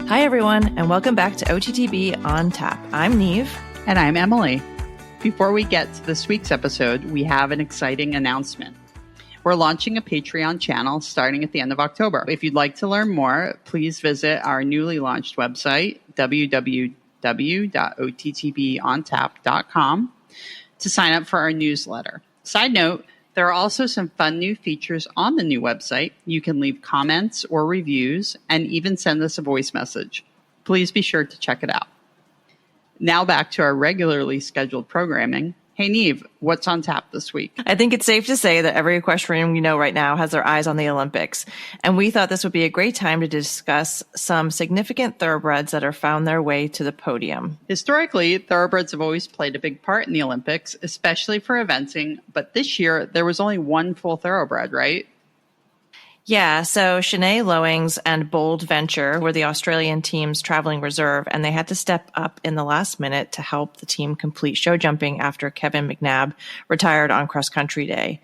Hi, everyone, and welcome back to OTTB On Tap. I'm Niamh. And I'm Emily. Before we get to this week's episode, we have an exciting announcement. We're launching a Patreon channel starting at the end of October. If you'd like to learn more, please visit our newly launched website, www.ottbontap.com, to sign up for our newsletter. Side note, there are also some fun new features on the new website. You can leave comments or reviews and even send us a voice message. Please be sure to check it out. Now back to our regularly scheduled programming. Hey, Niamh, what's on tap this week? I think it's safe to say that every equestrian we know right now has their eyes on the Olympics. And we thought this would be a great time to discuss some significant thoroughbreds that have found their way to the podium. Historically, thoroughbreds have always played a big part in the Olympics, especially for eventing. But this year, there was only one full thoroughbred, right? Yeah, so Shanae Lowings and Bold Venture were the Australian team's traveling reserve, and they had to step up in the last minute to help the team complete show jumping after Kevin McNabb retired on cross-country day.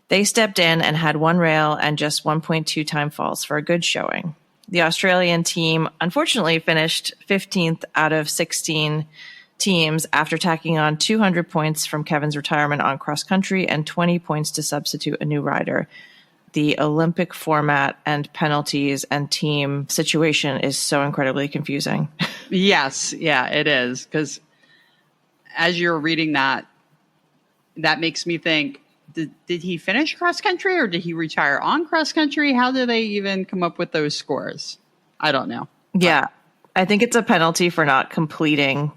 They stepped in and had one rail and just 1.2 time falls for a good showing. The Australian team unfortunately finished 15th out of 16 teams after tacking on 200 points from Kevin's retirement on cross-country and 20 points to substitute a new rider. The Olympic format and penalties and team situation is so incredibly confusing. Yes, yeah, it is. Because as you're reading that makes me think, did he finish cross country or did he retire on cross country? How do they even come up with those scores? I don't know. Yeah, I think it's a penalty for not completing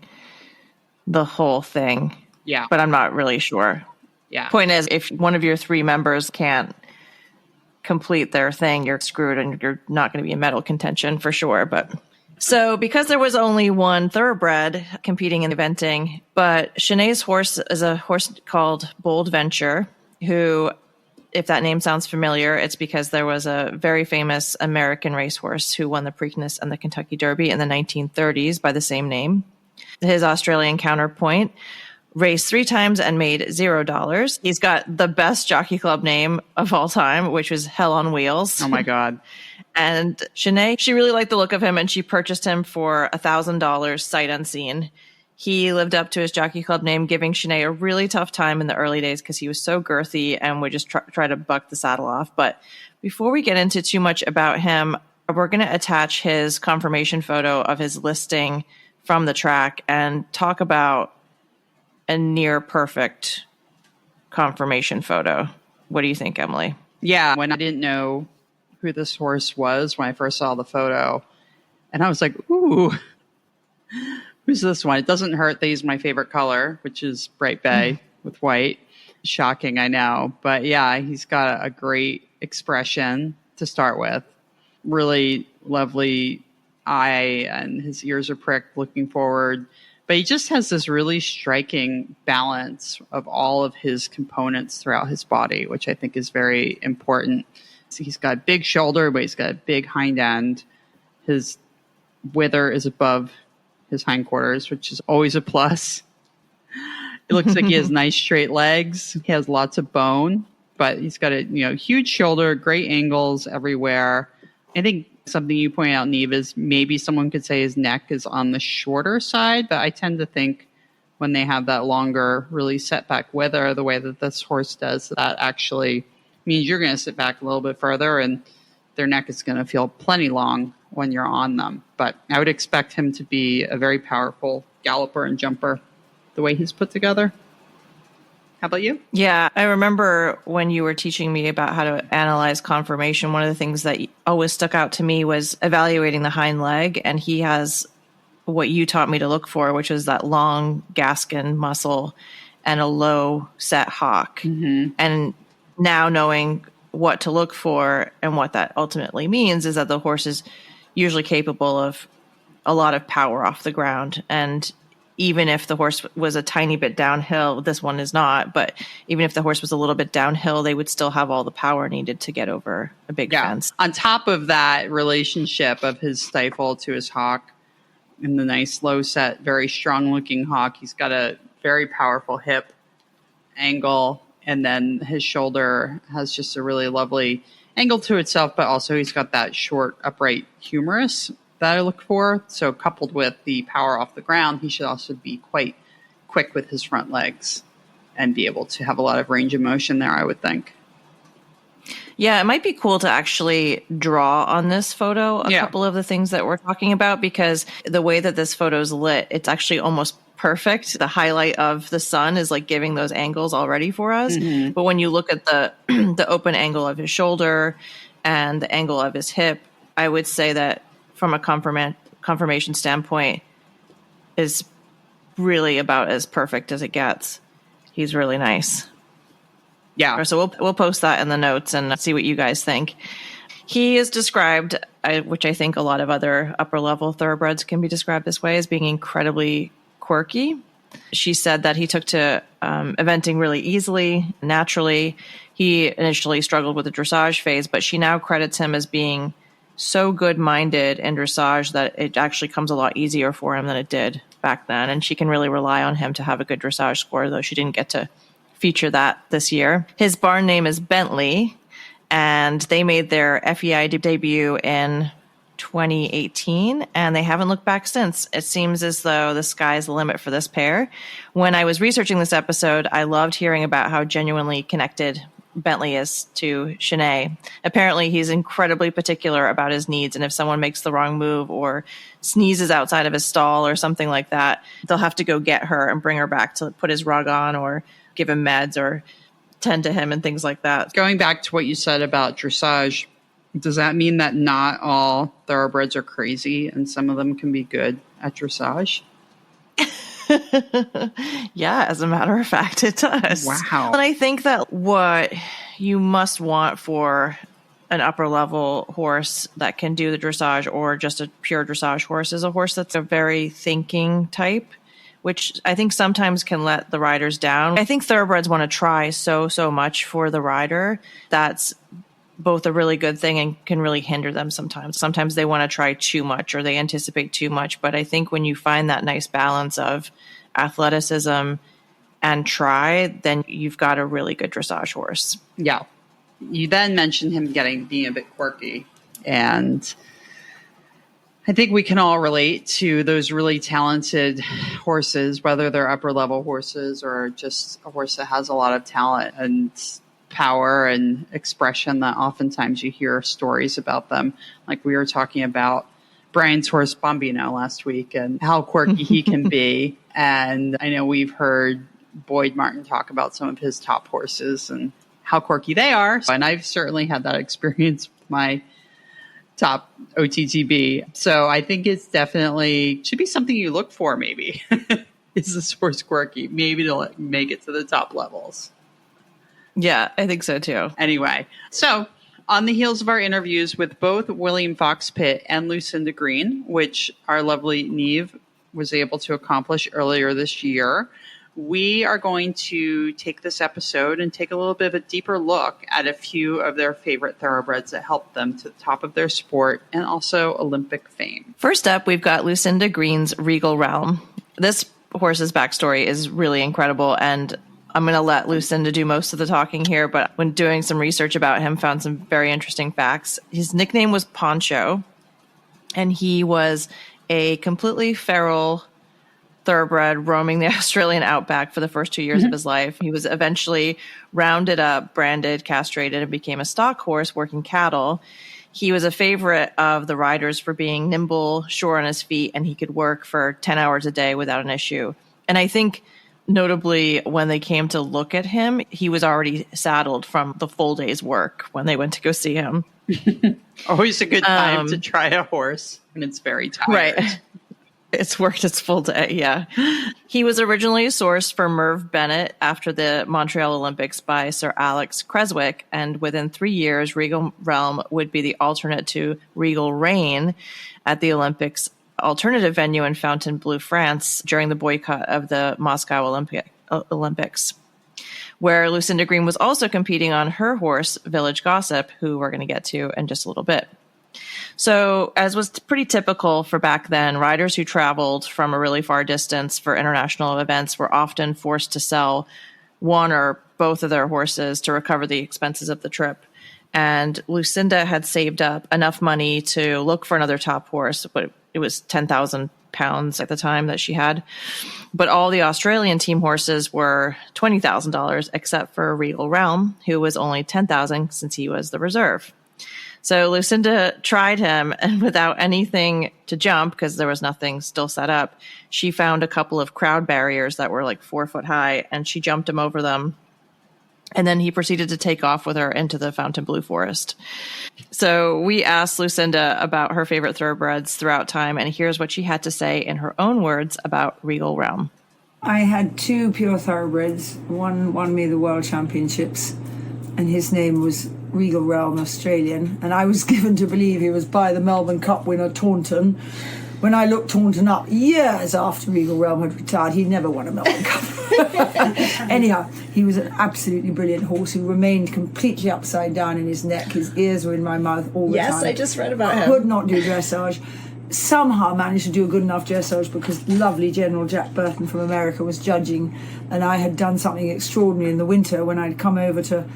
the whole thing. Yeah. But I'm not really sure. Yeah. Point is, if one of your three members can't complete their thing, you're screwed and you're not going to be in medal contention for sure. But so because there was only one thoroughbred competing in eventing, but Shanae's horse is a horse called Bold Venture, who, if that name sounds familiar, it's because there was a very famous American racehorse who won the Preakness and the Kentucky Derby in the 1930s by the same name. His Australian counterpoint raced 3 times and made $0. He's got the best jockey club name of all time, which was Hell on Wheels. Oh my God. And Shanae, she really liked the look of him and she purchased him for $1,000 sight unseen. He lived up to his jockey club name, giving Shanae a really tough time in the early days because he was so girthy and would just try to buck the saddle off. But before we get into too much about him, we're going to attach his confirmation photo of his listing from the track and talk about a near perfect confirmation photo. What do you think, Emily? Yeah, when I didn't know who this horse was when I first saw the photo, and I was like, ooh, who's this one? It doesn't hurt that he's my favorite color, which is bright bay with white. Shocking, I know. But yeah, he's got a great expression to start with. Really lovely eye, and his ears are pricked looking forward. But he just has this really striking balance of all of his components throughout his body, which I think is very important. So he's got a big shoulder, but he's got a big hind end. His wither is above his hindquarters, which is always a plus. It looks like he has nice straight legs. He has lots of bone, but he's got a huge shoulder, great angles everywhere. I think something you point out, Niamh, is maybe someone could say his neck is on the shorter side, but I tend to think when they have that longer, really set back wither, the way that this horse does, that actually means you're going to sit back a little bit further and their neck is going to feel plenty long when you're on them. But I would expect him to be a very powerful galloper and jumper, the way he's put together. How about you? Yeah, I remember when you were teaching me about how to analyze conformation, one of the things that always stuck out to me was evaluating the hind leg. And he has what you taught me to look for, which is that long Gaskin muscle and a low set hock. Mm-hmm. And now knowing what to look for and what that ultimately means is that the horse is usually capable of a lot of power off the ground. And even if the horse was a tiny bit downhill, this one is not, but even if the horse was a little bit downhill, they would still have all the power needed to get over a big fence. On top of that relationship of his stifle to his hock and the nice low set, very strong looking hock, he's got a very powerful hip angle. And then his shoulder has just a really lovely angle to itself, but also he's got that short, upright humerus that I look for. So coupled with the power off the ground, he should also be quite quick with his front legs and be able to have a lot of range of motion there, I would think. Yeah, it might be cool to actually draw on this photo a couple of the things that we're talking about, because the way that this photo is lit, it's actually almost perfect. The highlight of the sun is like giving those angles already for us. Mm-hmm. But when you look at the the open angle of his shoulder and the angle of his hip, I would say that from a conformation standpoint is really about as perfect as it gets. He's really nice. Yeah. So we'll post that in the notes and see what you guys think. He is described, which I think a lot of other upper level thoroughbreds can be described this way, as being incredibly quirky. She said that he took to eventing really easily, naturally. He initially struggled with the dressage phase, but she now credits him as being so good-minded in dressage that it actually comes a lot easier for him than it did back then. And she can really rely on him to have a good dressage score, though she didn't get to feature that this year. His barn name is Bentley, and they made their FEI debut in 2018, and they haven't looked back since. It seems as though the sky's the limit for this pair. When I was researching this episode, I loved hearing about how genuinely connected Bentley is to Shanae. Apparently, he's incredibly particular about his needs, and if someone makes the wrong move or sneezes outside of his stall or something like that, they'll have to go get her and bring her back to put his rug on or give him meds or tend to him and things like that. Going back to what you said about dressage, does that mean that not all thoroughbreds are crazy and some of them can be good at dressage? Yeah, as a matter of fact, it does. Wow. And I think that what you must want for an upper level horse that can do the dressage, or just a pure dressage horse, is a horse that's a very thinking type, which I think sometimes can let the riders down. I think thoroughbreds want to try so much for the rider. That's both a really good thing and can really hinder them sometimes. Sometimes they want to try too much or they anticipate too much. But I think when you find that nice balance of athleticism and try, then you've got a really good dressage horse. Yeah. You then mentioned him being a bit quirky, and I think we can all relate to those really talented horses, whether they're upper level horses or just a horse that has a lot of talent and power and expression, that oftentimes you hear stories about them. Like we were talking about Brian's horse Bambino last week and how quirky he can be. And I know we've heard Boyd Martin talk about some of his top horses and how quirky they are. And I've certainly had that experience with my top OTTB. So I think it's definitely should be something you look for, maybe. Is this horse quirky? Maybe to make it to the top levels. Yeah, I think so too. Anyway, so on the heels of our interviews with both William Fox-Pitt and Lucinda Green, which our lovely Niamh was able to accomplish earlier this year, we are going to take this episode and take a little bit of a deeper look at a few of their favorite thoroughbreds that helped them to the top of their sport and also Olympic fame. First up, we've got Lucinda Green's Regal Realm. This horse's backstory is really incredible, and I'm going to let Lucinda do most of the talking here, but when doing some research about him, found some very interesting facts. His nickname was Poncho, and he was a completely feral thoroughbred roaming the Australian outback for the first 2 years of his life. He was eventually rounded up, branded, castrated, and became a stock horse working cattle. He was a favorite of the riders for being nimble, sure on his feet, and he could work for 10 hours a day without an issue. And I think notably, when they came to look at him, he was already saddled from the full day's work when they went to go see him. Always a good time to try a horse, and it's very tired. Right. It's worked its full day, yeah. He was originally sourced for Merv Bennett after the Montreal Olympics by Sir Alex Creswick, and within 3 years, Regal Realm would be the alternate to Regal Reign at the Olympics alternative venue in Fontainebleau, France, during the boycott of the Moscow Olympics, where Lucinda Green was also competing on her horse, Village Gossip, who we're going to get to in just a little bit. So, as was pretty typical for back then, riders who traveled from a really far distance for international events were often forced to sell one or both of their horses to recover the expenses of the trip. And Lucinda had saved up enough money to look for another top horse, but it was 10,000 pounds at the time that she had. But all the Australian team horses were $20,000, except for Regal Realm, who was only 10,000 since he was the reserve. So Lucinda tried him, and without anything to jump, because there was nothing still set up, she found a couple of crowd barriers that were like 4 foot high, and she jumped him over them. And then he proceeded to take off with her into the Fontainebleau forest. So we asked Lucinda about her favorite thoroughbreds throughout time, and here's what she had to say in her own words about Regal Realm. I had 2 pure thoroughbreds. One won me the World Championships, and his name was Regal Realm, Australian. And I was given to believe he was by the Melbourne Cup winner, Taunton. When I looked Taunton up years after Regal Realm had retired, he'd never won a Melbourne Cup. Anyhow, he was an absolutely brilliant horse who remained completely upside down in his neck. His ears were in my mouth all the time. Yes, I just read about him. Could not do dressage. Somehow managed to do a good enough dressage because lovely General Jack Burton from America was judging, and I had done something extraordinary in the winter when I'd come over to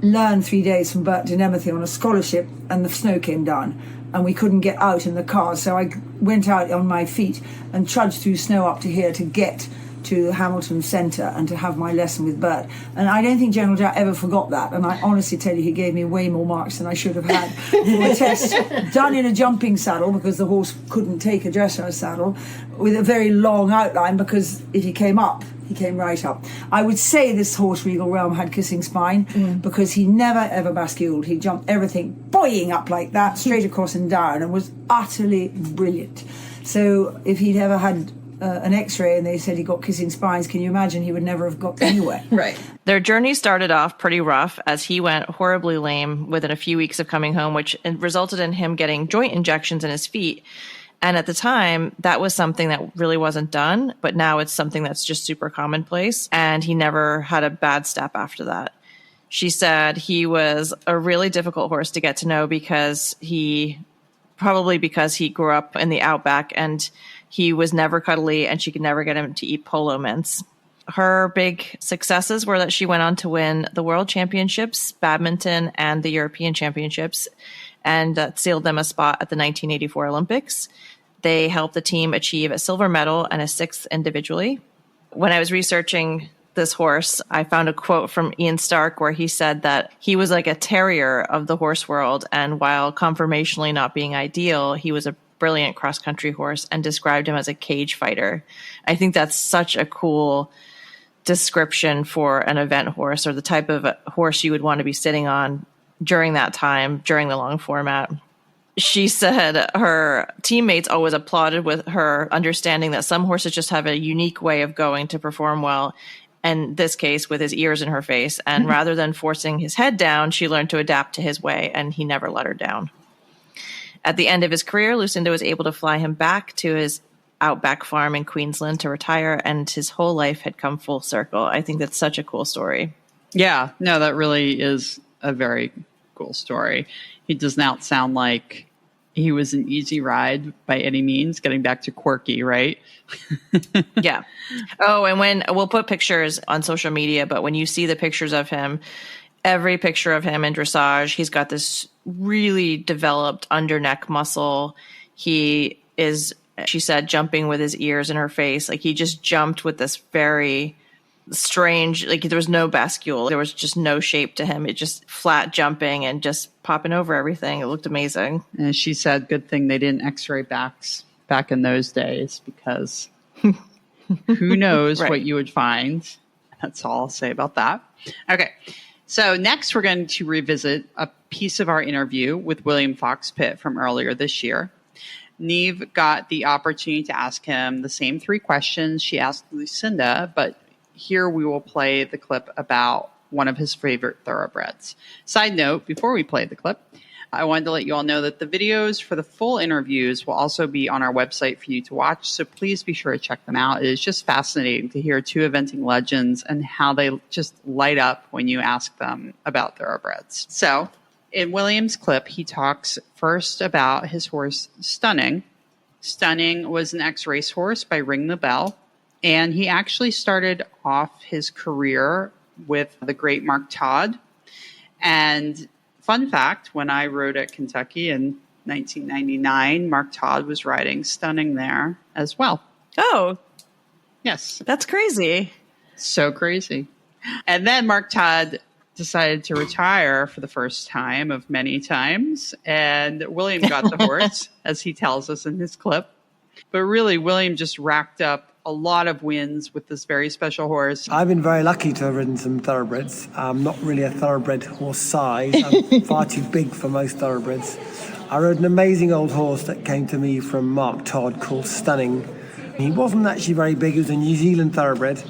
learn 3 days from Bert Denemothy on a scholarship, and the snow came down and we couldn't get out in the car, so I went out on my feet and trudged through snow up to here to get to Hamilton Centre and to have my lesson with Bert. And I don't think General Jack ever forgot that, and I honestly tell you, he gave me way more marks than I should have had. There were tests done in a jumping saddle because the horse couldn't take a dressage saddle, with a very long outline, because if he came up, he came right up. I would say this horse, Regal Realm, had kissing spine because he never ever basculed. He jumped everything boing up like that, straight across and down, and was utterly brilliant. So if he'd ever had an x-ray and they said he got kissing spines, can you imagine he would never have got anywhere? Right. Their journey started off pretty rough as he went horribly lame within a few weeks of coming home, which resulted in him getting joint injections in his feet. And at the time, that was something that really wasn't done, but now it's something that's just super commonplace. And he never had a bad step after that. She said he was a really difficult horse to get to know because he grew up in the outback and he was never cuddly and she could never get him to eat polo mints. Her big successes were that she went on to win the World Championships, badminton, and the European Championships, and that sealed them a spot at the 1984 Olympics. They helped the team achieve a silver medal and a 6th individually. When I was researching this horse, I found a quote from Ian Stark where he said that he was like a terrier of the horse world, and while conformationally not being ideal, he was a brilliant cross-country horse, and described him as a cage fighter. I think that's such a cool description for an event horse, or the type of horse you would want to be sitting on during that time, during the long format. She said her teammates always applauded with her understanding that some horses just have a unique way of going to perform well. In this case, with his ears in her face. And rather than forcing his head down, she learned to adapt to his way, and he never let her down. At the end of his career, Lucinda was able to fly him back to his outback farm in Queensland to retire, and his whole life had come full circle. I think that's such a cool story. Yeah, no, that really is a very cool story. He does not sound like he was an easy ride by any means, getting back to quirky, right? Yeah. Oh, and when we'll put pictures on social media, but when you see the pictures of him, every picture of him in dressage, he's got this really developed underneck muscle. He is, she said, jumping with his ears in her face. Like, he just jumped with this very strange, like there was no bascule. There was just no shape to him. It just flat jumping and just popping over everything. It looked amazing. And she said, good thing they didn't x-ray backs back in those days, because who knows Right. what you would find. That's all I'll say about that. Okay. So next we're going to revisit a piece of our interview with William Fox-Pitt from earlier this year. Niamh got the opportunity to ask him the same 3 questions she asked Lucinda, but here we will play the clip about one of his favorite thoroughbreds. Side note, before we play the clip, I wanted to let you all know that the videos for the full interviews will also be on our website for you to watch, so please be sure to check them out. It is just fascinating to hear 2 eventing legends and how they just light up when you ask them about thoroughbreds. So, in William's clip, he talks first about his horse, Stunning. Stunning was an ex-race horse by Ring the Bell, and he actually started off his career with the great Mark Todd, and fun fact, when I rode at Kentucky in 1999, Mark Todd was riding Stunning there as well. Oh, yes. That's crazy. So crazy. And then Mark Todd decided to retire for the first time of many times. And William got the horse, as he tells us in his clip. But really, William just racked up a lot of wins with this very special horse. I've been very lucky to have ridden some thoroughbreds. I'm not really a thoroughbred horse size. I'm far too big for most thoroughbreds. I rode an amazing old horse that came to me from Mark Todd called Stunning. He wasn't actually very big. He was a New Zealand thoroughbred.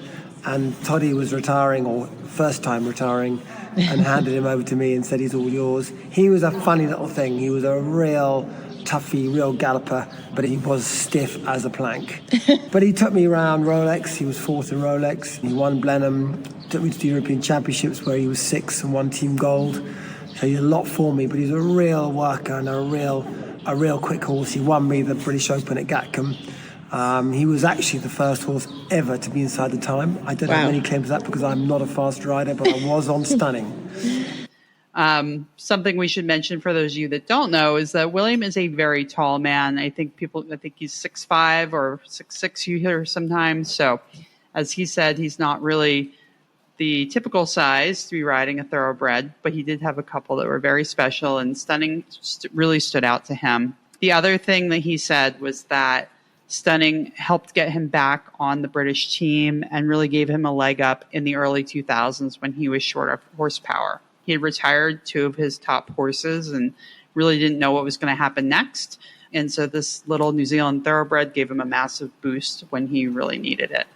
And Toddy was retiring, or first time retiring, and handed him over to me and said, he's all yours. He was a funny little thing. He was a real toughie, real galloper, but he was stiff as a plank. But he took me around Rolex. He was fourth in Rolex. He won Blenheim, took me to the European Championships where he was sixth and won team gold. So he did a lot for me, but he's a real worker and a real quick horse. He won me the British Open at Gatcombe. He was actually the first horse ever to be inside the time. I don't have many claims to that because I'm not a fast rider, but I was on Stunning. Something we should mention for those of you that don't know is that William is a very tall man. I think he's 6'5" or 6'6" you hear sometimes. So as he said, he's not really the typical size to be riding a thoroughbred, but he did have a couple that were very special, and Stunning really stood out to him. The other thing that he said was that Stunning helped get him back on the British team and really gave him a leg up in the early 2000s when he was short of horsepower. He had retired two of his top horses and really didn't know what was going to happen next. And so this little New Zealand thoroughbred gave him a massive boost when he really needed it.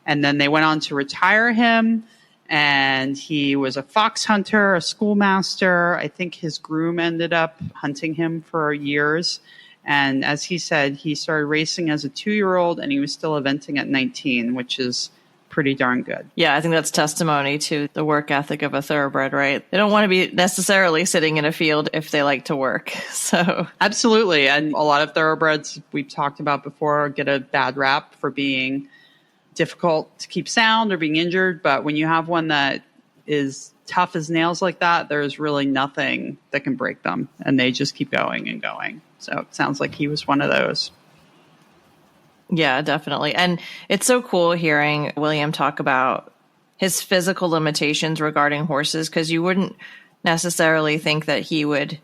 And then they went on to retire him, and he was a fox hunter, a schoolmaster. I think his groom ended up hunting him for years. And as he said, he started racing as a 2-year-old, and he was still eventing at 19, which is pretty darn good. Yeah, I think that's testimony to the work ethic of a thoroughbred, right? They don't want to be necessarily sitting in a field if they like to work. So absolutely. And a lot of thoroughbreds we've talked about before get a bad rap for being difficult to keep sound or being injured. But when you have one that is tough as nails like that, there's really nothing that can break them. And they just keep going and going. So it sounds like he was one of those. Yeah, definitely. And it's so cool hearing William talk about his physical limitations regarding horses, because you wouldn't necessarily think that he would.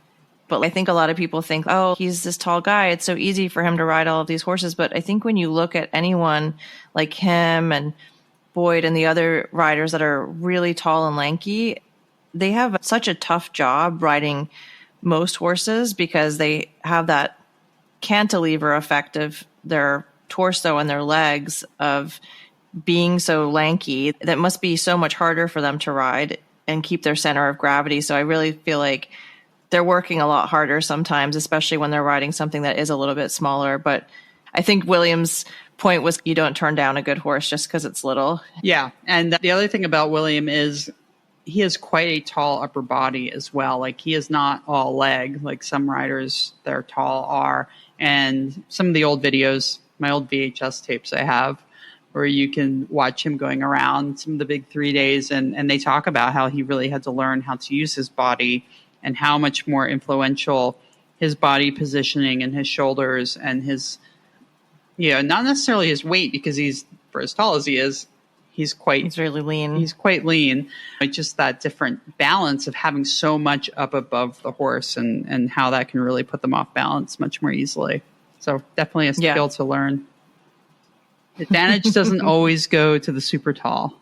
But I think a lot of people think, oh, he's this tall guy, it's so easy for him to ride all of these horses. But I think when you look at anyone like him and Boyd and the other riders that are really tall and lanky, they have such a tough job riding most horses because they have that cantilever effect of their torso and their legs of being so lanky that must be so much harder for them to ride and keep their center of gravity. So I really feel like they're working a lot harder sometimes, especially when they're riding something that is a little bit smaller. But I think William's point was you don't turn down a good horse just because it's little. Yeah. And the other thing about William is he has quite a tall upper body as well. Like, he is not all leg like some riders that are tall are. And some of the old videos, my old VHS tapes I have, where you can watch him going around some of the big 3 days, and they talk about how he really had to learn how to use his body and how much more influential his body positioning and his shoulders and his, not necessarily his weight, because he's, for as tall as he is, he's really lean. He's quite lean. It's just that different balance of having so much up above the horse and how that can really put them off balance much more easily. So definitely a skill to learn. Advantage doesn't always go to the super tall.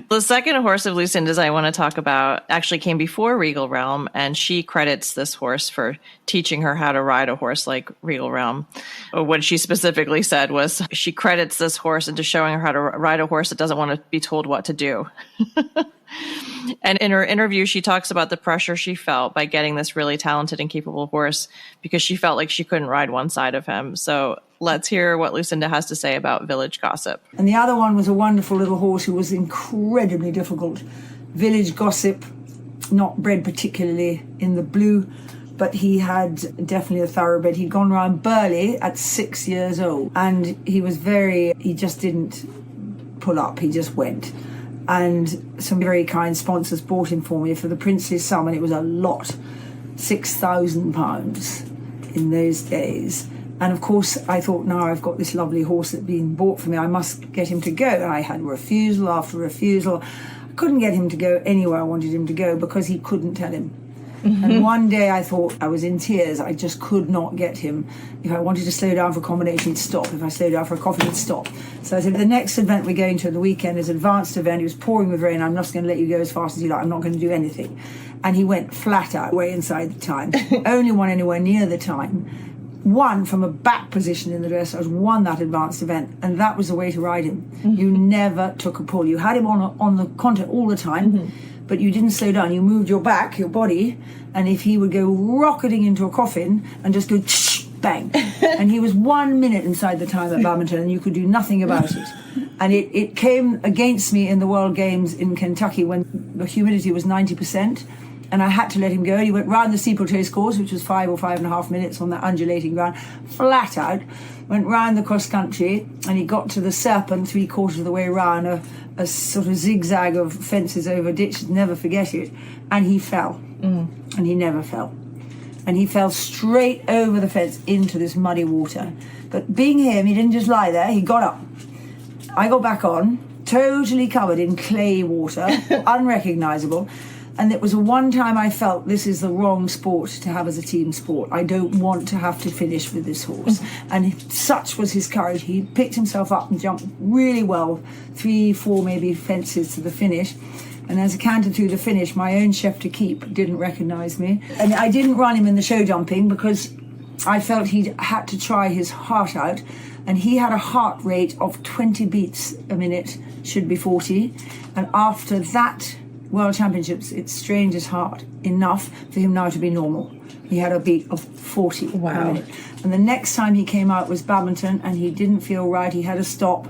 The second horse of Lucinda's I want to talk about actually came before Regal Realm, and she credits this horse for teaching her how to ride a horse like Regal Realm. What she specifically said was she credits this horse into showing her how to ride a horse that doesn't want to be told what to do. And in her interview, she talks about the pressure she felt by getting this really talented and capable horse because she felt like she couldn't ride one side of him. So let's hear what Lucinda has to say about Village Gossip. And the other one was a wonderful little horse who was incredibly difficult. Village Gossip, not bred particularly in the blue, but he had definitely a thoroughbred. He'd gone around Burley at 6 years old, and he just didn't pull up, he just went. and some very kind sponsors bought him for me for the princely sum, and it was a lot, £6,000 in those days. And of course, I thought, now I've got this lovely horse that's been bought for me, I must get him to go. And I had refusal after refusal. I couldn't get him to go anywhere I wanted him to go because he couldn't tell him. And one day I thought, I was in tears, I just could not get him. If I wanted to slow down for a combination, he'd stop. If I slowed down for a coffee, he'd stop. So I said, the next event we're going to on the weekend is an advanced event. It was pouring with rain. I'm not going to let you go as fast as you like. I'm not going to do anything. And he went flat out, way inside the time. Only won anywhere near the time. Won from a back position in the dressage, won that advanced event, and that was the way to ride him. You never took a pull. You had him on the contact all the time, but you didn't slow down. You moved your back, your body, and if he would go rocketing into a coffin and just go bang, and he was 1 minute inside the time at badminton, and you could do nothing about it. And it came against me in the World Games in Kentucky when the humidity was 90%. And I had to let him go. He went round the steeplechase course, which was 5 or 5.5 minutes on that undulating ground, flat out, went round the cross country, and he got to the Serpent 3/4 of the way round, a sort of zigzag of fences over ditches, never forget it, and he fell. And he never fell. And he fell straight over the fence into this muddy water. But being him, he didn't just lie there, he got up. I got back on, totally covered in clay water, unrecognisable. And it was one time I felt this is the wrong sport to have as a team sport. I don't want to have to finish with this horse. And such was his courage. He picked himself up and jumped really well, 3, 4 maybe fences to the finish. And as I cantered through the finish, my own chef de keep didn't recognise me. And I didn't run him in the show jumping because I felt he had to try his heart out. And he had a heart rate of 20 beats a minute, should be 40. And after that World Championships, it strained his heart enough for him now to be normal. He had a beat of 40 a minute. And the next time he came out was badminton, and he didn't feel right. He had a stop,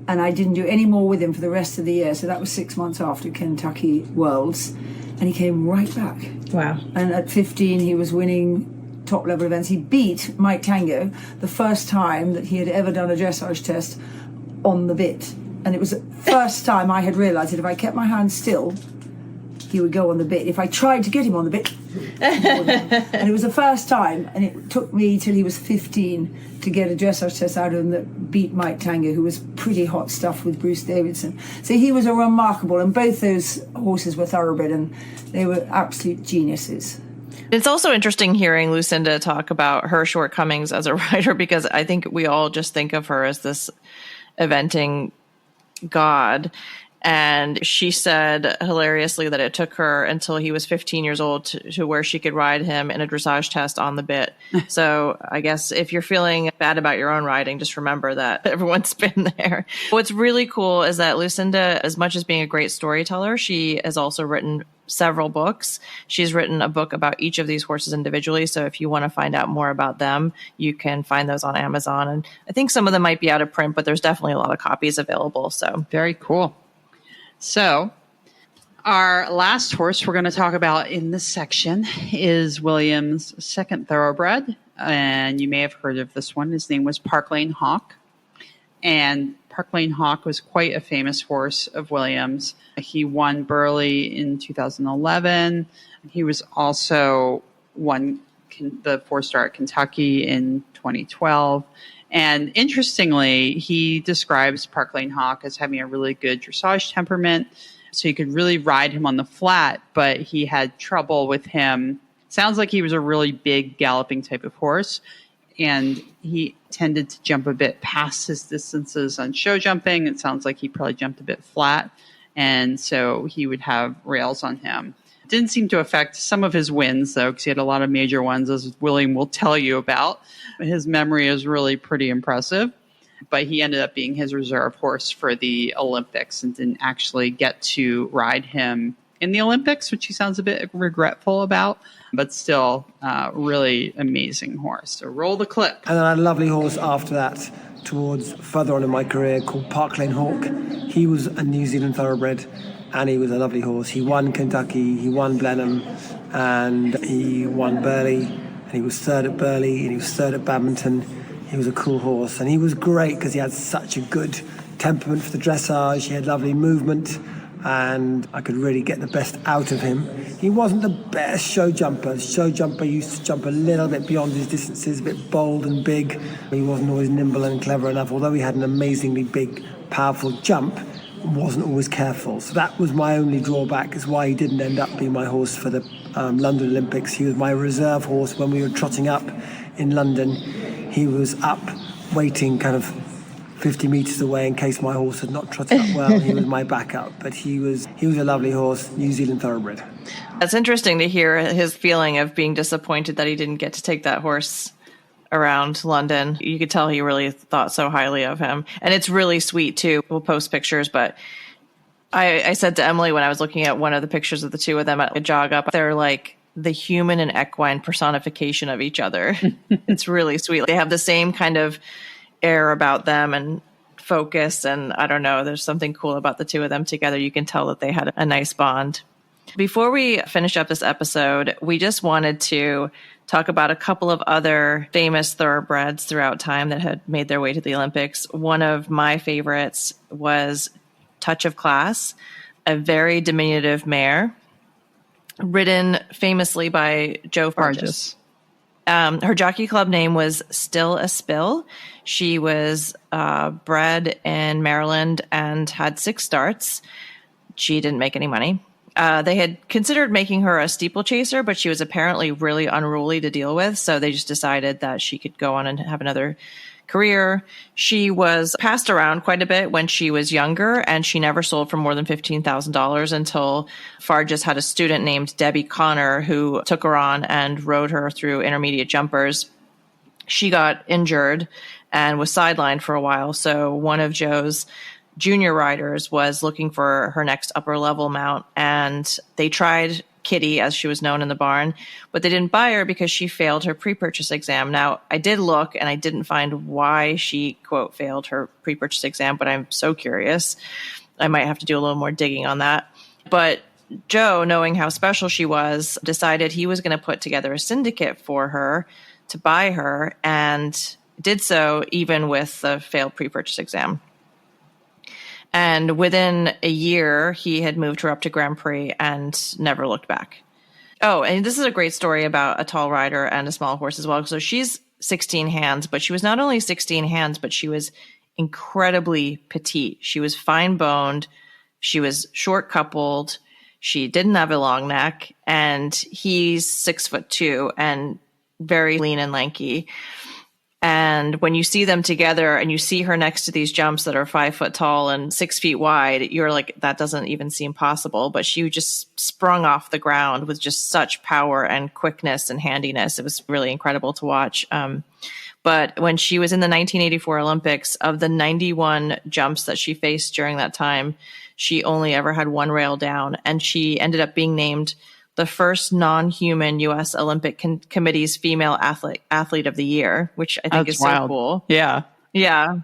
and I didn't do any more with him for the rest of the year. So that was 6 months after Kentucky Worlds, and he came right back. Wow. And at 15, he was winning top-level events. He beat Mike Tango the first time that he had ever done a dressage test on the bit. And it was the first time I had realised that if I kept my hand still, he would go on the bit. If I tried to get him on the bit, and it was the first time, and it took me till he was 15 to get a dressage test out of him that beat Mike Tango, who was pretty hot stuff with Bruce Davidson. So he was a remarkable, and both those horses were thoroughbred, and they were absolute geniuses. It's also interesting hearing Lucinda talk about her shortcomings as a rider, because I think we all just think of her as this eventing god. And she said hilariously that it took her until he was 15 years old to where she could ride him in a dressage test on the bit. So I guess if you're feeling bad about your own riding, just remember that everyone's been there. What's really cool is that Lucinda, as much as being a great storyteller, she has also written several books. She's written a book about each of these horses individually. So if you want to find out more about them, you can find those on Amazon. And I think some of them might be out of print, but there's definitely a lot of copies available. So very cool. So our last horse we're going to talk about in this section is Williams' second thoroughbred. And you may have heard of this one. His name was Park Lane Hawk. And Park Lane Hawk was quite a famous horse of Williams. He won Burghley in 2011. He was also won the 4-star at Kentucky in 2012. And interestingly, he describes Park Lane Hawk as having a really good dressage temperament. So you could really ride him on the flat, but he had trouble with him. Sounds like he was a really big galloping type of horse. And he tended to jump a bit past his distances on show jumping. It sounds like he probably jumped a bit flat. And so he would have rails on him. Didn't seem to affect some of his wins, though, because he had a lot of major ones, as William will tell you about. His memory is really pretty impressive. But he ended up being his reserve horse for the Olympics and didn't actually get to ride him in the Olympics, which he sounds a bit regretful about. But still, really amazing horse. So roll the clip. And then I had a lovely horse after that towards further on in my career called Park Lane Hawk. He was a New Zealand thoroughbred, and he was a lovely horse. He won Kentucky, he won Blenheim, and he won Burghley, and he was third at Burghley, and he was third at Badminton. He was a cool horse, and he was great because he had such a good temperament for the dressage. He had lovely movement, and I could really get the best out of him. He wasn't the best show jumper. Show jumper used to jump a little bit beyond his distances, a bit bold and big. He wasn't always nimble and clever enough, although he had an amazingly big, powerful jump. Wasn't always careful. So that was my only drawback, is why he didn't end up being my horse for the London Olympics. He was my reserve horse when we were trotting up in London. He was up waiting kind of 50 metres away in case my horse had not trotted up well. He was my backup, but he was a lovely horse, New Zealand Thoroughbred. That's interesting to hear his feeling of being disappointed that he didn't get to take that horse around London. You could tell he really thought so highly of him. And it's really sweet too. We'll post pictures, but I said to Emily when I was looking at one of the pictures of the two of them at a jog up, they're like the human and equine personification of each other. It's really sweet. They have the same kind of air about them and focus, and I don't know, there's something cool about the two of them together. You can tell that they had a nice bond. Before we finish up this episode, we just wanted to talk about a couple of other famous thoroughbreds throughout time that had made their way to the Olympics. One of my favorites was Touch of Class, a very diminutive mare, ridden famously by Joe Fargis. Her jockey club name was Still a Spill. She was bred in Maryland and had 6 starts. She didn't make any money. They had considered making her a steeplechaser, but she was apparently really unruly to deal with. So they just decided that she could go on and have another career. She was passed around quite a bit when she was younger, and she never sold for more than $15,000 until Fargis had a student named Debbie Connor who took her on and rode her through intermediate jumpers. She got injured and was sidelined for a while. So one of Joe's junior riders was looking for her next upper level mount, and they tried Kitty, as she was known in the barn, but they didn't buy her because she failed her pre-purchase exam. Now, I did look and I didn't find why she, quote, failed her pre-purchase exam, but I'm so curious. I might have to do a little more digging on that. But Joe, knowing how special she was, decided he was going to put together a syndicate for her to buy her, and did so even with the failed pre-purchase exam. And within a year, he had moved her up to Grand Prix and never looked back. Oh, and this is a great story about a tall rider and a small horse as well. So she's 16 hands, but she was not only 16 hands, but she was incredibly petite. She was fine boned. She was short coupled. She didn't have a long neck, and he's 6'2" and very lean and lanky. And when you see them together and you see her next to these jumps that are 5 foot tall and 6 feet wide, you're like, that doesn't even seem possible. But she just sprung off the ground with just such power and quickness and handiness. It was really incredible to watch. But when she was in the 1984 Olympics, of the 91 jumps that she faced during that time, she only ever had 1 rail down. And she ended up being named the first non-human U.S. Olympic Committee's female athlete of the year, which I think is wild. So cool. Yeah. Yeah.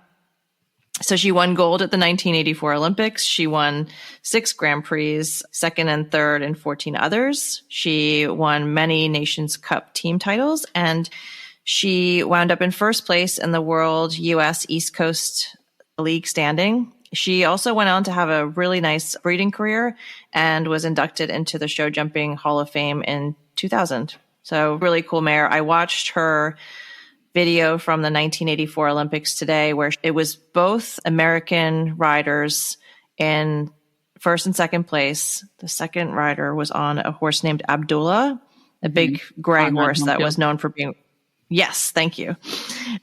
So she won gold at the 1984 Olympics. She won 6 Grand Prix, second and third in 14 others. She won many Nations Cup team titles, and she wound up in first place in the World U.S. East Coast League standing. She also went on to have a really nice breeding career and was inducted into the Show Jumping Hall of Fame in 2000. So really cool mare. I watched her video from the 1984 Olympics today, where it was both American riders in first and second place. The second rider was on a horse named Abdullah, a big gray horse that was known for being... Yes, thank you.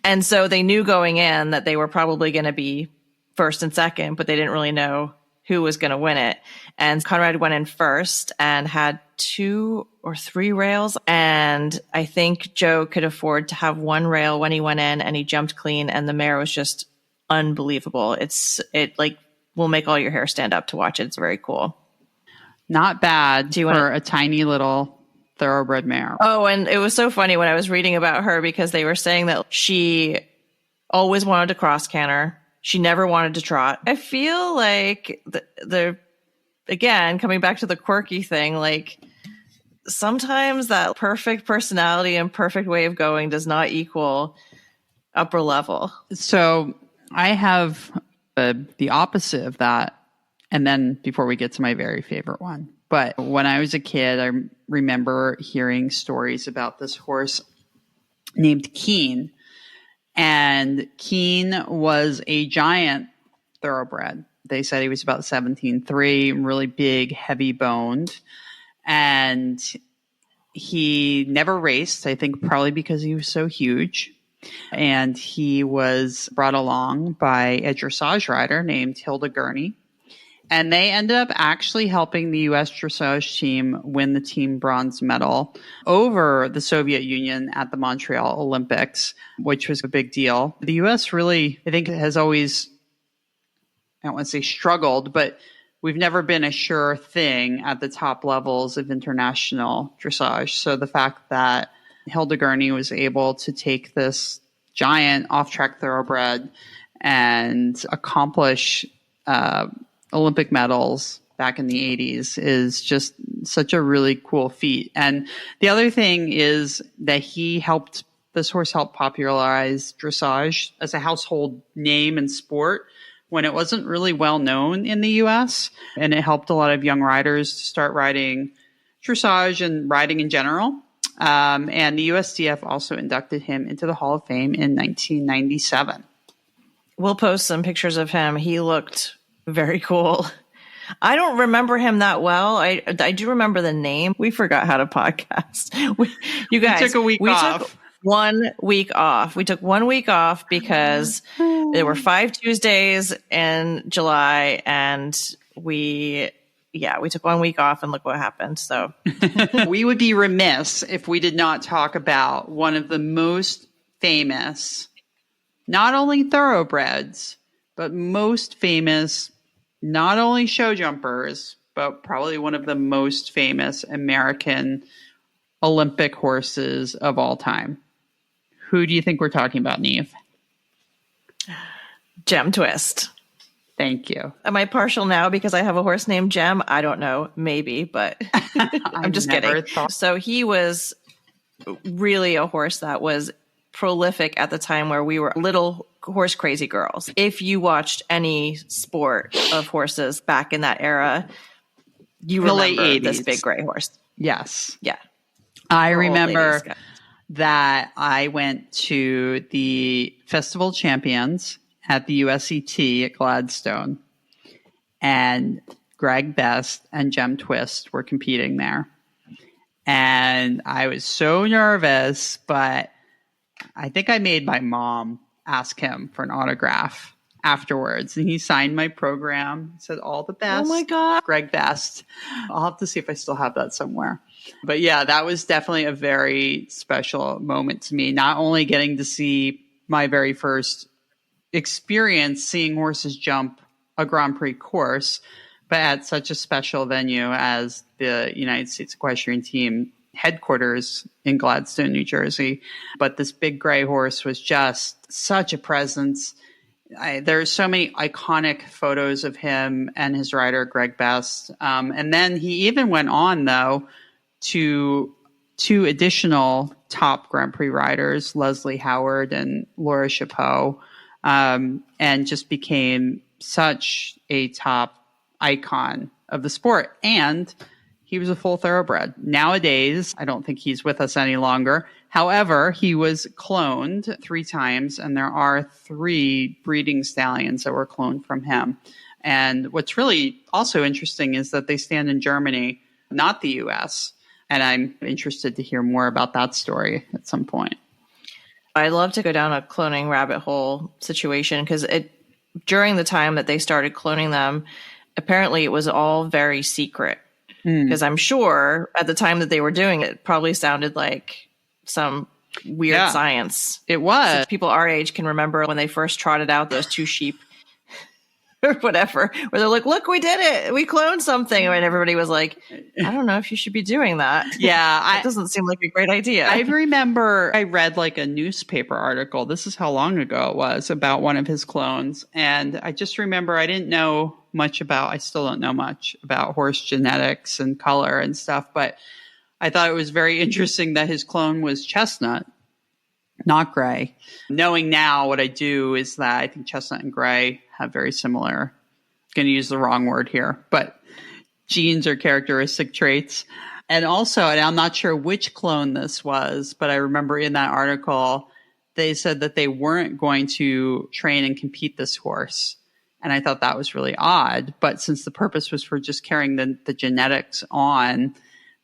And so they knew going in that they were probably going to be first and second, but they didn't really know who was going to win it. And Conrad went in first and had 2 or 3 rails. And I think Joe could afford to have 1 rail when he went in, and he jumped clean, and the mare was just unbelievable. It like will make all your hair stand up to watch it. It's very cool. Not bad for a tiny little thoroughbred mare. Oh, and it was so funny when I was reading about her, because they were saying that she always wanted to cross canter. She never wanted to trot. I feel like the again, coming back to the quirky thing, like sometimes that perfect personality and perfect way of going does not equal upper level. So I have the opposite of that. And then before we get to my very favorite one. But when I was a kid, I remember hearing stories about this horse named Keen. And Keen was a giant thoroughbred. They said he was about 17.3, really big, heavy boned. And he never raced, I think probably because he was so huge. And he was brought along by a dressage rider named Hilda Gurney. And they ended up actually helping the U.S. dressage team win the team bronze medal over the Soviet Union at the Montreal Olympics, which was a big deal. The U.S. really, I think, has always, I don't want to say struggled, but we've never been a sure thing at the top levels of international dressage. So the fact that Hilda Gurney was able to take this giant off-track thoroughbred and accomplish Olympic medals back in the 80s is just such a really cool feat. And the other thing is that this horse helped popularize dressage as a household name and sport when it wasn't really well known in the US. And it helped a lot of young riders to start riding dressage and riding in general. And the USDF also inducted him into the Hall of Fame in 1997. We'll post some pictures of him. He looked very cool. I don't remember him that well. I do remember the name. We forgot how to podcast. You guys, we took a week off. Took 1 week off. We took 1 week off because there were 5 Tuesdays in July, and we took 1 week off, and look what happened. So we would be remiss if we did not talk about one of the most famous, not only thoroughbreds, but most famous, not only show jumpers, but probably one of the most famous American Olympic horses of all time. Who do you think we're talking about, Niamh? Gem Twist. Thank you. Am I partial now because I have a horse named Gem? I don't know. Maybe, but I'm just kidding. So he was really a horse that was prolific at the time where we were little horse crazy girls. If you watched any sport of horses back in that era, you remember this big gray horse. Yes. Yeah. I remember that I went to the Festival Champions at the USET at Gladstone, and Greg Best and Gem Twist were competing there. And I was so nervous, but I think I made my mom ask him for an autograph afterwards. And he signed my program. He said, "All the best." Oh my God. Greg Best. I'll have to see if I still have that somewhere. But yeah, that was definitely a very special moment to me. Not only getting to see my very first experience seeing horses jump a Grand Prix course, but at such a special venue as the United States Equestrian Team headquarters in Gladstone, New Jersey. But this big gray horse was just such a presence. There's so many iconic photos of him and his rider, Greg Best. And then he even went on, though, to 2 additional top Grand Prix riders, Leslie Howard and Laura Chapeau, and just became such a top icon of the sport. And he was a full thoroughbred. Nowadays, I don't think he's with us any longer. However, he was cloned 3 times, and there are 3 breeding stallions that were cloned from him. And what's really also interesting is that they stand in Germany, not the US. And I'm interested to hear more about that story at some point. I'd love to go down a cloning rabbit hole situation because during the time that they started cloning them, apparently it was all very secret. Because I'm sure at the time that they were doing it, probably sounded like some weird science. It was. So people our age can remember when they first trotted out those 2 sheep or whatever, where they're like, "Look, we did it. We cloned something." And everybody was like, "I don't know if you should be doing that." Yeah. It doesn't seem like a great idea. I remember I read like a newspaper article. This is how long ago it was, about one of his clones. And I just remember I didn't know much about, I still don't know much about horse genetics and color and stuff, but I thought it was very interesting that his clone was chestnut. not gray. Knowing now what I do is that I think chestnut and gray have very similar, going to use the wrong word here, but genes or characteristic traits. And also, and I'm not sure which clone this was, but I remember in that article, they said that they weren't going to train and compete this horse. And I thought that was really odd. But since the purpose was for just carrying the genetics on,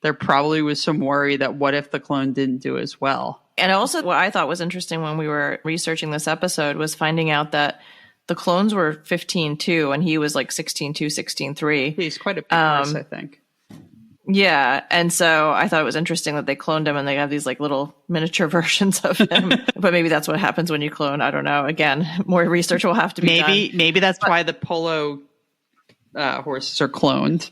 there probably was some worry that what if the clone didn't do as well? And also what I thought was interesting when we were researching this episode was finding out that the clones were 15-2 and he was like 16-2, 16-3. He's quite a big horse, I think. Yeah. And so I thought it was interesting that they cloned him and they have these like little miniature versions of him. But maybe that's what happens when you clone. I don't know. Again, more research will have to be done. Maybe that's why the polo horses are cloned.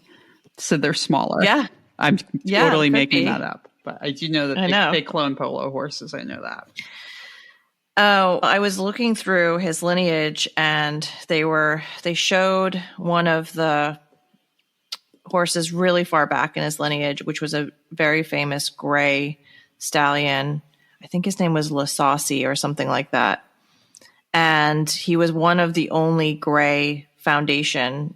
So they're smaller. Yeah. I'm totally making that up. But I do know that they clone polo horses. I know that. Oh, I was looking through his lineage and they showed one of the horses really far back in his lineage, which was a very famous gray stallion. I think his name was Lasassi or something like that. And he was one of the only gray foundation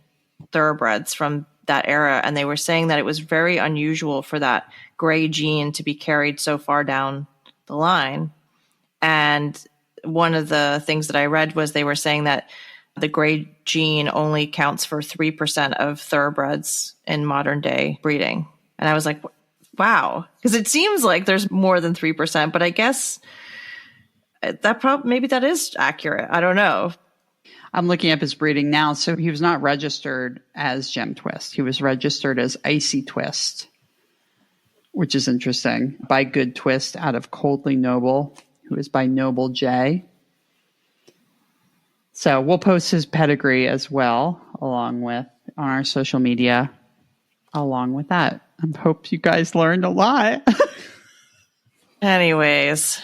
thoroughbreds from that era. And they were saying that it was very unusual for that gray gene to be carried so far down the line. And one of the things that I read was they were saying that the gray gene only counts for 3% of thoroughbreds in modern day breeding. And I was like, wow, because it seems like there's more than 3%, but I guess maybe that is accurate. I don't know. I'm looking up his breeding now. So he was not registered as Gem Twist. He was registered as Icy Twist, which is interesting, by Good Twist out of Coldly Noble, who is by Noble J. So we'll post his pedigree as well, along with on our social media, along with that. I hope you guys learned a lot. Anyways,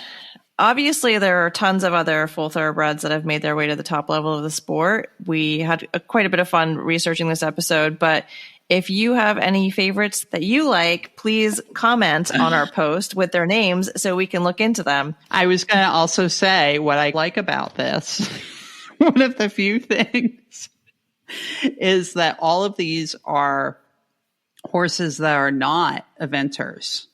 obviously there are tons of other full thoroughbreds that have made their way to the top level of the sport. We had quite a bit of fun researching this episode, but if you have any favorites that you like, please comment on our post with their names so we can look into them. I was going to also say what I like about this. One of the few things is that all of these are horses that are not eventers.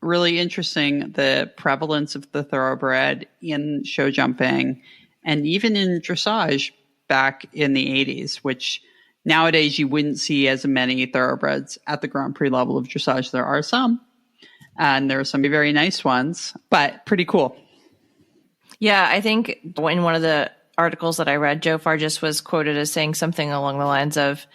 Really interesting, the prevalence of the thoroughbred in show jumping and even in dressage back in the 80s, which nowadays you wouldn't see as many thoroughbreds at the Grand Prix level of dressage. There are some, and there are some very nice ones, but pretty cool. Yeah, I think in one of the articles that I read, Joe Fargis was quoted as saying something along the lines of,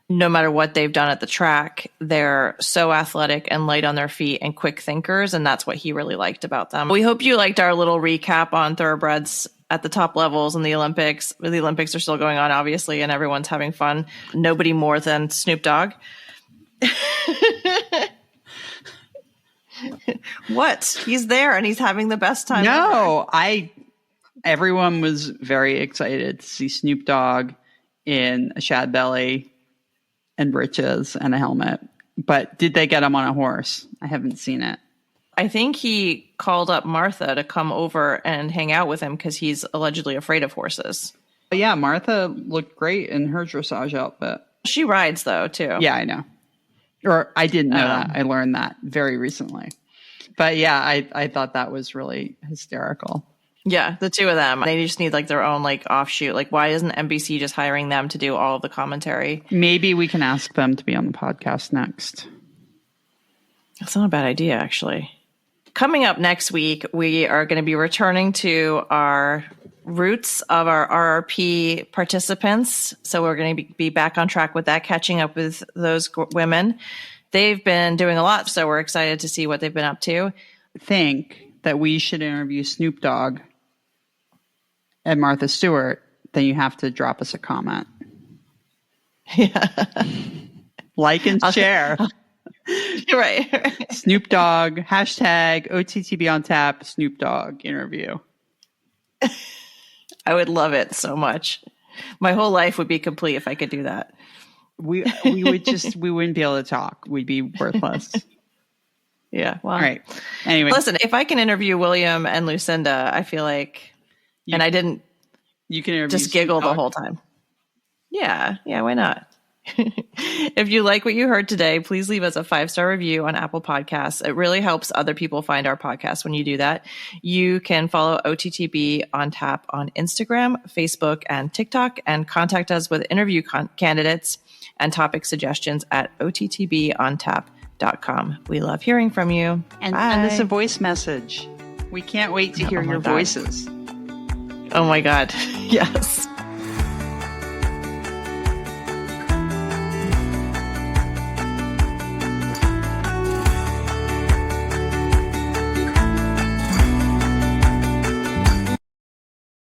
no matter what they've done at the track, they're so athletic and light on their feet and quick thinkers. And that's what he really liked about them. We hope you liked our little recap on thoroughbreds at the top levels in the Olympics. The Olympics are still going on, obviously, and everyone's having fun. Nobody more than Snoop Dogg. What? He's there and he's having the best time ever. Everyone was very excited to see Snoop Dogg in a shad belly and breeches and a helmet. But did they get him on a horse? I haven't seen it. I think he called up Martha to come over and hang out with him because he's allegedly afraid of horses. But yeah, Martha looked great in her dressage outfit. She rides, though, too. Yeah, I know. Or I didn't know that. I learned that very recently. But yeah, I thought that was really hysterical. Yeah, the two of them. They just need like their own like offshoot. Like, why isn't NBC just hiring them to do all of the commentary? Maybe we can ask them to be on the podcast next. That's not a bad idea, actually. Coming up next week, we are going to be returning to our roots of our RRP participants. So we're going to be back on track with that, catching up with those women. They've been doing a lot, so we're excited to see what they've been up to. I think that we should interview Snoop Dogg and Martha Stewart, then you have to drop us a comment. Yeah. Like and share. Right. Snoop Dogg, hashtag OTTB On Tap, Snoop Dogg interview. I would love it so much. My whole life would be complete if I could do that. We wouldn't be able to talk. We'd be worthless. Yeah. Well, All right. Anyway, listen, if I can interview William and Lucinda, I feel like, and I didn't you can interview just giggle the whole time. Yeah. Yeah. Why not? If you like what you heard today, please leave us a 5-star review on Apple Podcasts. It really helps other people find our podcast when you do that. You can follow OTTB On Tap on Instagram, Facebook, and TikTok, and contact us with interview candidates and topic suggestions at OTTBOnTap.com. We love hearing from you. And Bye. send us a voice message. We can't wait to hear your voices. Oh my God. Yes.